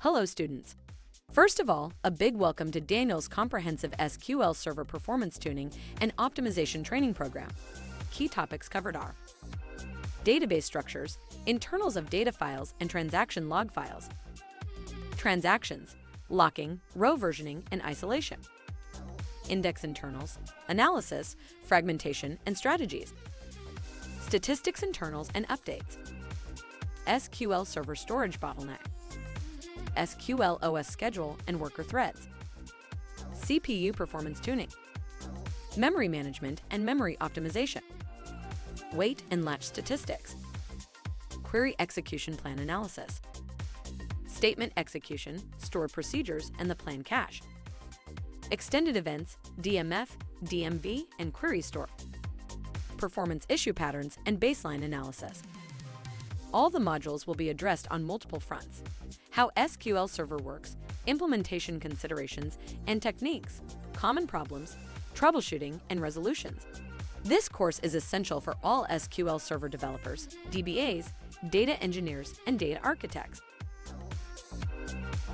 Hello, students. First of all, a big welcome to Daniel's comprehensive SQL Server performance tuning and optimization training program. Key topics covered are database structures, internals of data files and transaction log files, transactions, locking, row versioning, and isolation, index internals, analysis, fragmentation, and strategies, statistics internals and updates, SQL Server storage bottleneck, SQLOS schedule and worker threads, CPU performance tuning, memory management and memory optimization, wait and latch statistics, query execution plan analysis, statement execution, store procedures, and the plan cache, extended events, DMF, DMV, and query store, performance issue patterns, and baseline analysis. All the modules will be addressed on multiple fronts: how SQL Server works, implementation considerations and techniques, common problems, troubleshooting, and resolutions. This course is essential for all SQL Server developers, DBAs, data engineers, and data architects.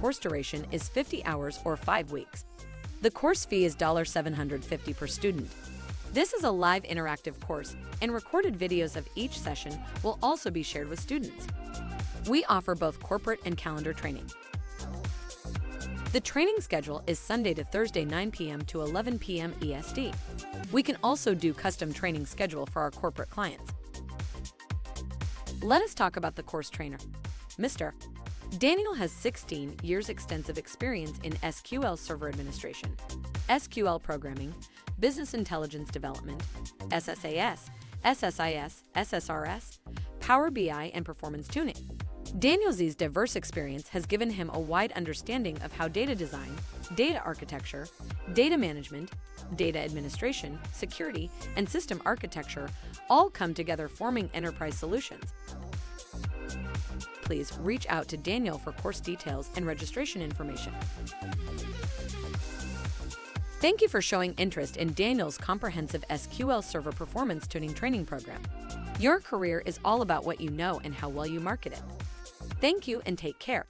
Course duration is 50 hours or 5 weeks. The course fee is $750 per student. This is a live interactive course, and recorded videos of each session will also be shared with students. We offer both corporate and calendar training. The training schedule is Sunday to Thursday 9 p.m. to 11 p.m. EST. We can also do custom training schedule for our corporate clients. Let us talk about the course trainer. Mr. Daniel has 16 years extensive experience in SQL Server administration, SQL programming, business intelligence development, SSAS, SSIS, SSRS, Power BI, and performance tuning. Daniel's diverse experience has given him a wide understanding of how data design, data architecture, data management, data administration, security, and system architecture all come together forming enterprise solutions. Please reach out to Daniel for course details and registration information. Thank you for showing interest in Daniel's comprehensive SQL Server performance tuning training program. Your career is all about what you know and how well you market it. Thank you and take care.